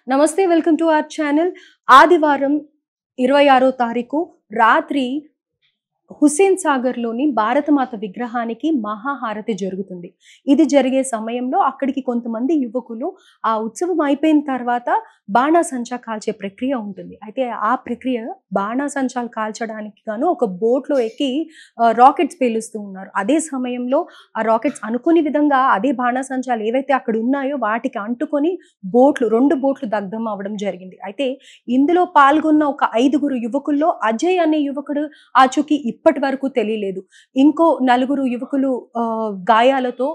నమస్తే, welcome to our channel. ఆదివారం 26వ తారీఖు రాత్రి హుస్సేన్ సాగర్‌లోని భారతమాత విగ్రహానికి మహాహారతి జరుగుతుంది. ఇది జరిగే సమయంలో అక్కడికి కొంతమంది యువకులు ఆ ఉత్సవం అయిపోయిన తర్వాత బాణాసంచా కాల్చే ప్రక్రియ ఉంటుంది. అయితే ఆ ప్రక్రియ బాణాసంచాలు కాల్చడానికి గాను ఒక బోట్‌లో ఎక్కి రాకెట్స్ పేలుస్తూ ఉన్నారు. అదే సమయంలో ఆ రాకెట్స్ అనుకోని విధంగా అదే బాణాసంచాలు ఏవైతే అక్కడ ఉన్నాయో వాటికి అంటుకొని 2 బోట్లు దగ్ధం అవ్వడం జరిగింది. అయితే ఇందులో పాల్గొన్న ఒక 5గురు యువకుల్లో అజయ్ అనే యువకుడు ఆచూకీ ఇప్పటి వరకు తెలియలేదు. ఇంకో 4 యువకులు గాయాలతో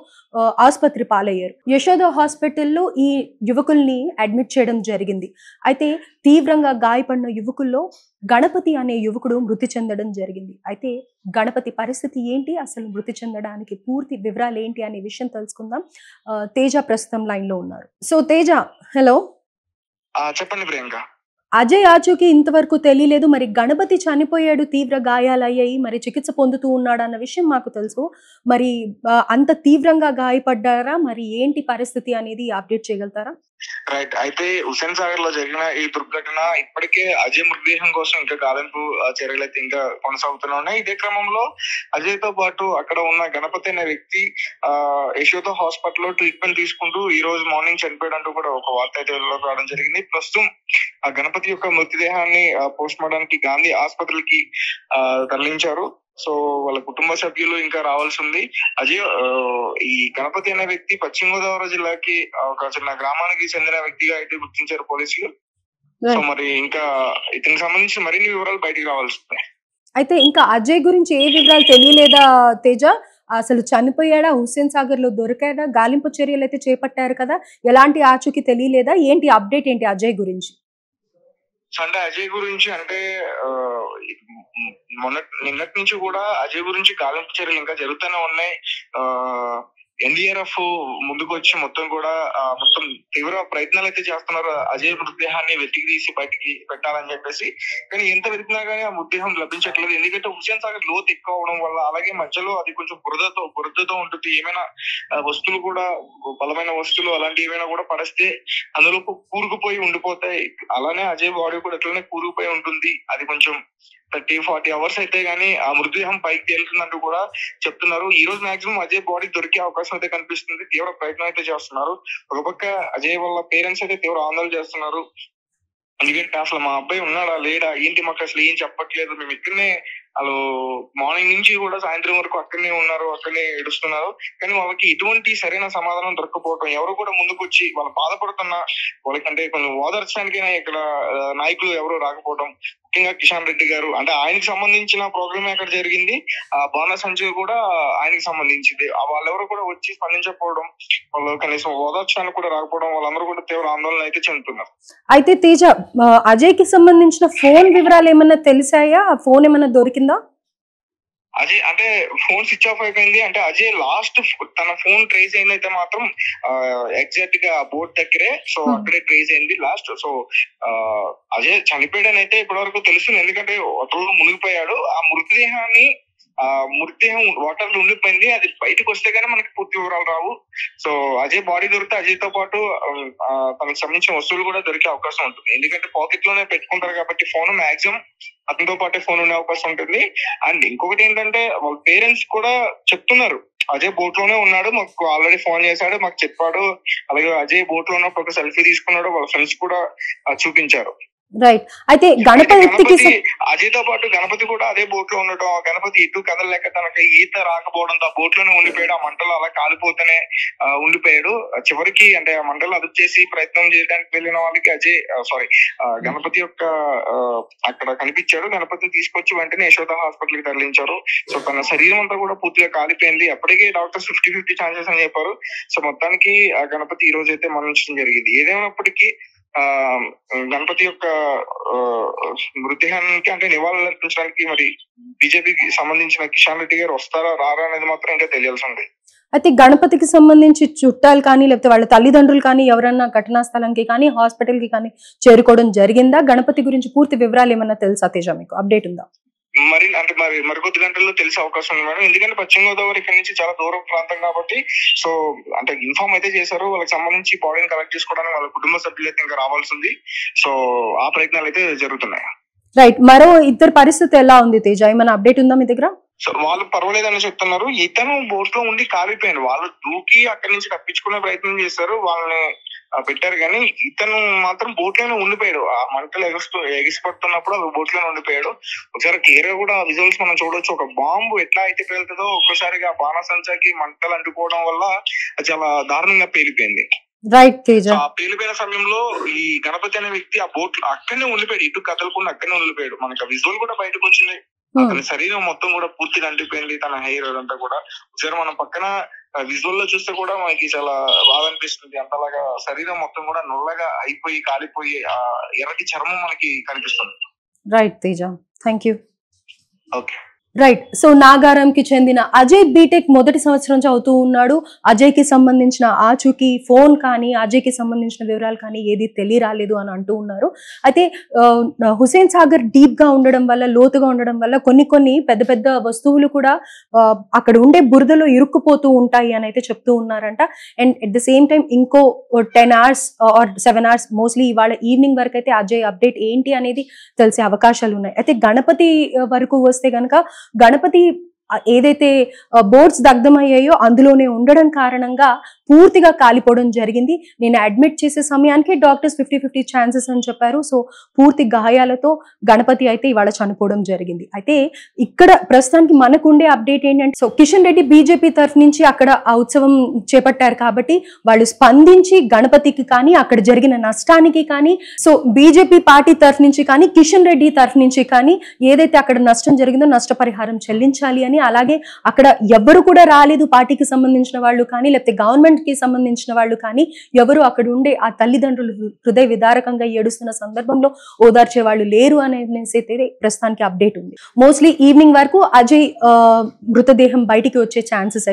ఆసుపత్రి పాలయ్యారు. యశోద హాస్పిటల్‌లో ఈ యువకుల్ని అడ్మిట్ చేయడం జరిగింది. అయితే తీవ్రంగా గాయపడిన యువకుల్లో గణపతి అనే యువకుడు మృతి చెందడం జరిగింది. అయితే గణపతి పరిస్థితి ఏంటి? అసలు మృతి చెందడానికి పూర్తి వివరాలు ఏంటి అనే విషయం తెలుసుకుందాం. తేజ ప్రస్తుతం లైన్‌లో ఉన్నారు. So Teja, hello. చెప్పండి ప్రియాంక. అజయ్ ఆచూకీ ఇంతవరకు తెలియలేదు. మరి గణపతి చనిపోయాడు, తీవ్ర గాయాలయ్యాయి, మరి చికిత్స పొందుతూ ఉన్నాడన్న విషయం మాకు తెలుసు. మరి అంత తీవ్రంగా గాయపడ్డారా? మరి ఏంటి పరిస్థితి అనేది అప్డేట్ చేయగలుగుతారా? రైట్. అయితే హుస్సేన్ సాగర్ లో జరిగిన ఈ దుర్ఘటన ఇప్పటికే అజయ్ మృతదేహం కోసం ఇంకా గాలింపు చర్యలైతే ఇంకా కొనసాగుతూనే ఉన్నాయి. ఇదే క్రమంలో అజయ్ తో పాటు అక్కడ ఉన్న గణపతి అనే వ్యక్తి యశోద హాస్పిటల్ లో ట్రీట్మెంట్ తీసుకుంటూ ఈ రోజు మార్నింగ్ చనిపోయాడంటూ కూడా ఒక వార్త అయితే రావడం జరిగింది. ప్రస్తుతం ఆ గణపతి యొక్క మృతదేహాన్ని పోస్ట్ మార్టానికి గాంధీ ఆసుపత్రికి తరలించారు. సో వాళ్ళ కుటుంబ సభ్యులు ఇంకా రావాల్సి ఉంది. అజయ్ ఈ గణపతి అనే వ్యక్తి పశ్చిమ గోదావరి జిల్లాకి ఒక చిన్న గ్రామానికి చెందిన వ్యక్తిగా అయితే గుర్తించారు పోలీసులు. సో మరి ఇంకా ఇతనికి సంబంధించి మరిన్ని వివరాలు బయటికి రావాల్సి ఉంది. అయితే ఇంకా అజయ్ గురించి ఏ వివరాలు తెలియలేదా తేజ? అసలు చనిపోయాడా? హుస్సేన్ సాగర్ లో దొరికాడా? గాలింపు చర్యలు అయితే చేపట్టారు కదా, ఎలాంటి ఆచూకీ తెలియలేదా? ఏంటి అప్డేట్ ఏంటి అజయ్ గురించి? అంటే అజయ్ గురించి అంటే నిన్నటి నుంచి కూడా అజయ్ గురించి గాలింపు చర్యలు ఇంకా జరుగుతూనే ఉన్నాయి. ఎన్డీఆర్ఎఫ్ ముందుకు వచ్చి మొత్తం కూడా మొత్తం తీవ్ర ప్రయత్నాలు అయితే చేస్తున్నారు అజయ్ మృతదేహాన్ని వెతికి తీసి బయటికి పెట్టాలని చెప్పేసి. కానీ ఎంత వెతికినా కానీ ఆ మృతదేహం లభించట్లేదు. ఎందుకంటే హుస్సేన్ సాగర్ లోతు ఎక్కువ అవడం వల్ల, అలాగే మధ్యలో అది కొంచెం బురదతో ఉంటుంది. ఏమైనా వస్తువులు కూడా, బలమైన వస్తువులు అలాంటివి ఏమైనా కూడా పడిస్తే అందులో కూరుకుపోయి ఉండిపోతాయి. అలానే అజయ్ బాడీ కూడా ఎట్లనే కూరుకుపోయి ఉంటుంది. అది కొంచెం 30-40 అవర్స్ అయితే గానీ ఆ మృతదేహం పైకి తేలుతుందంటూ కూడా చెప్తున్నారు. ఈ రోజు మాక్సిమం అజయ్ బాడీ దొరికే అవకాశం అయితే కనిపిస్తుంది. తీవ్ర ప్రయత్నం అయితే చేస్తున్నారు. ఒక పక్క అజయ్ వాళ్ళ పేరెంట్స్ అయితే తీవ్ర ఆందోళన చేస్తున్నారు. ఎందుకంటే అసలు మా అబ్బాయి ఉన్నాడా లేడా, ఏంటి, మాకు అసలు ఏం చెప్పట్లేదు, మేము ఇక్కడనే వాళ్ళు మార్నింగ్ నుంచి కూడా సాయంత్రం వరకు అక్కడనే ఉన్నారు, అక్కడనే ఏడుస్తున్నారు. కానీ వాళ్ళకి ఎటువంటి సరైన సమాధానం దొరకపోవటం, ఎవరు కూడా ముందుకు వచ్చి వాళ్ళు బాధపడుతున్న వాళ్ళకంటే కొంచెం ఓదార్చడానికైనా ఇక్కడ నాయకులు ఎవరు రాకపోవడం, ముఖ్యంగా కిషన్ రెడ్డి గారు, అంటే ఆయనకి సంబంధించిన ప్రోగ్రామ్ అక్కడ జరిగింది. ఆ బాణాసంచా కూడా ఆయనకి సంబంధించింది. వాళ్ళెవరు కూడా వచ్చి స్పందించకపోవడం, వాళ్ళు కనీసం ఓదార్చడానికి కూడా రాకపోవడం, వాళ్ళందరూ కూడా తీవ్ర ఆందోళన అయితే చెందుతున్నారు. అయితే తేజ, అజయ్ కి సంబంధించిన ఫోన్ వివరాలు ఏమన్నా తెలిసాయా? ఆ ఫోన్ ఏమన్నా దొరికిందా? అజయ్ అంటే ఫోన్ స్విచ్ ఆఫ్ అయిపోయింది. అంటే అజయ్ లాస్ట్ తన ఫోన్ ట్రేస్ అయిందైతే మాత్రం ఎగ్జాక్ట్ గా బోట్ దగ్గరే, సో అక్కడే ట్రేస్ అయింది లాస్ట్. సో అజయ్ చనిపోయాడని అయితే ఇప్పటి వరకు తెలుస్తుంది. ఎందుకంటే అతను మునిగిపోయాడు. ఆ మృతదేహం వాటర్ లో ఉండిపోయింది. అది బయటకు వస్తే గానీ మనకి పూర్తి వివరాలు రావు. సో అజయ్ బాడీ దొరికితే అజయ్ తో పాటు తనకు సంబంధించిన వస్తువులు కూడా దొరికే అవకాశం ఉంటుంది. ఎందుకంటే పాకెట్ లోనే పెట్టుకుంటారు కాబట్టి ఫోన్ మాక్సిమం అతనితో పాటే ఫోన్ ఉండే అవకాశం ఉంటుంది. అండ్ ఇంకొకటి ఏంటంటే వాళ్ళ పేరెంట్స్ కూడా చెప్తున్నారు అజయ్ బోట్ లోనే ఉన్నాడు, మాకు ఆల్రెడీ ఫోన్ చేశాడు, మాకు చెప్పాడు. అలాగే అజయ్ బోట్ లో ఉన్నప్పుడు ఒక సెల్ఫీ తీసుకున్నాడు, వాళ్ళ ఫ్రెండ్స్ కూడా చూపించారు. రైట్. అయితే అజయ్ తో పాటు గణపతి కూడా అదే బోట్ లో ఉండటం, గణపతి ఎటు కదలలేక తనకి ఈత రాకపోవడంతో ఆ బోట్ లోనే ఉండిపోయాడు. ఆ మంటలు అలా కాలిపోతూనే ఉండిపోయాడు. చివరికి అంటే ఆ మంటలు అదుపు చేసి ప్రయత్నం చేయడానికి వెళ్ళిన వాళ్ళకి గణపతి యొక్క అక్కడ కనిపించాడు. గణపతిని తీసుకొచ్చి వెంటనే యశోద హాస్పిటల్ కి తరలించారు. సో తన శరీరం అంతా కూడా పూర్తిగా కాలిపోయింది. అప్పటికే డాక్టర్స్ 50-50 ఛాన్సెస్ అని చెప్పారు. సో మొత్తానికి ఆ గణపతి ఈ రోజు అయితే మరణించడం జరిగింది. ఏదేమైనప్పటికీ గణపతి యొక్క మృతదేహానికి అంటే నివాళులు అర్పించడానికి మరి బీజేపీకి సంబంధించిన కిషన్ రెడ్డి గారు వస్తారా రారా అనేది మాత్రం ఇంకా తెలియాల్సి ఉంది. అయితే గణపతికి సంబంధించి చుట్టాలు కానీ లేకపోతే వాళ్ళ తల్లిదండ్రులు కానీ ఎవరన్నా ఘటనా స్థలంకి కానీ హాస్పిటల్ కి కానీ చేరుకోవడం జరిగిందా? గణపతి గురించి పూర్తి వివరాలు ఏమన్నా తెలుసా తేజ? మీకు అప్డేట్ ఉందా? మరికొద్ది గంటల్లో తెలిసే అవకాశం ఉంది మేడం. ఎందుకంటే పశ్చిమ గోదావరి ఇక్కడ నుంచి చాలా దూరం ప్రాంతం కాబట్టి సో అంటే ఇన్ఫార్మ్ అయితే చేశారు. వాళ్ళకి సంబంధించి బాడీని కలెక్ట్ చేసుకోవడానికి వాళ్ళ కుటుంబ సభ్యులు అయితే ఇంకా రావాల్సింది. సో ఆ ప్రయత్నాలు అయితే జరుగుతున్నాయి. రైట్. మరో ఇద్దరు పరిస్థితి ఎలా ఉంది తేజ? ఏమైనా అప్డేట్ ఉందా మీ దగ్గర? సో వాళ్ళు పర్వాలేదని చెప్తున్నారు. ఇతను బోట్ లో ఉండి కాలిపోయాడు. వాళ్ళు దూకి అక్కడి నుంచి తప్పించుకునే ప్రయత్నం చేశారు, వాళ్ళని పెట్టారు, కానీ ఇతను మాత్రం బోట్ లోనే ఉండిపోయాడు. ఆ మంటలు ఎగిసిపడుతున్నప్పుడు అది బోట్ లోనే ఉండిపోయాడు. ఒకసారి క్లియర్ గా కూడా విజువల్స్ మనం చూడొచ్చు. ఒక బాంబు ఎట్లా అయితే పేలుతుందో ఒక్కసారిగా బాణసంచాకి మంటలు అంటుకోవడం వల్ల అది చాలా దారుణంగా పేలిపోయింది. రైట్ తేజ. ఆ పేలిపోయిన సమయంలో ఈ గణపతి అనే వ్యక్తి ఆ బోట్ అక్కడనే ఉండిపోయాడు, ఇటు కదలకుండా అక్కడనే ఉండిపోయాడు. మనకి ఆ విజువల్ కూడా బయటకు వచ్చింది. అతని శరీరం మొత్తం కూడా పూర్తిగా అంటిపోయింది, తన హెయిర్ అదంతా కూడా. ఒకసారి మనం పక్కన విజువల్ లో చూస్తే కూడా మనకి చాలా బాధ అనిపిస్తుంది. అంతలాగా శరీరం మొత్తం కూడా నల్లగా అయిపోయి కాలిపోయి ఆ ఎర్రటి చర్మం మనకి కనిపిస్తుంది. Right Teja, thank you. Okay. Right. So నాగారంకి చెందిన అజయ్ బీటెక్ మొదటి సంవత్సరం చదువుతూ ఉన్నాడు. అజయ్కి సంబంధించిన ఆచూకీ ఫోన్ కానీ అజయ్కి సంబంధించిన వివరాలు కానీ ఏది తెలియరాలేదు అని అంటూ ఉన్నారు. అయితే హుస్సేన్ సాగర్ డీప్ గా ఉండడం వల్ల, లోతుగా ఉండడం వల్ల కొన్ని పెద్ద పెద్ద వస్తువులు కూడా అక్కడ ఉండే బురదలో ఇరుక్కుపోతూ ఉంటాయి అని అయితే చెప్తూ ఉన్నారంట. And at the same time ఇంకో 10 hours ఆర్ 7 hours మోస్ట్లీ ఇవాళ ఈవినింగ్ వరకు అయితే అజయ్ అప్డేట్ ఏంటి అనేది తెలిసే అవకాశాలు ఉన్నాయి. అయితే గణపతి వరకు వస్తే కనుక గణపతి ఏదైతే బోర్డ్స్ దగ్ధమయ్యాయో అందులోనే ఉండడం కారణంగా పూర్తిగా కాలిపోవడం జరిగింది. నేను అడ్మిట్ చేసే సమయానికి డాక్టర్స్ 50-50 ఛాన్సెస్ అని చెప్పారు. సో పూర్తి గాయాలతో గణపతి అయితే ఇవాళ చనిపోవడం జరిగింది. అయితే ఇక్కడ ప్రస్తుతానికి మనకుండే అప్డేట్ ఏంటంటే, సో కిషన్ రెడ్డి బీజేపీ తరఫు నుంచి అక్కడ ఆ ఉత్సవం చేపట్టారు కాబట్టి వాళ్ళు స్పందించి గణపతికి కానీ అక్కడ జరిగిన నష్టానికి కానీ, సో బీజేపీ పార్టీ తరఫు నుంచి కానీ కిషన్ రెడ్డి తరఫు నుంచి కానీ ఏదైతే అక్కడ నష్టం జరిగిందో నష్టపరిహారం చెల్లించాలి అని, అలాగే అక్కడ ఎవరు కూడా రాలేదు పార్టీకి సంబంధించిన వాళ్ళు కానీ లేకపోతే గవర్నమెంట్ కి సంబంధించిన వాళ్ళు కానీ ఎవరు అక్కడ ఉండే ఆ తల్లిదండ్రులు హృదయ విదారకంగా ఏడుస్తున్న సందర్భంలో ఓదార్చే వాళ్ళు లేరు అనేసి ప్రస్తుతానికి అప్డేట్ ఉంది. మోస్ట్లీ ఈవినింగ్ వరకు అజయ్ మృతదేహం బయటికి వచ్చే ఛాన్సెస్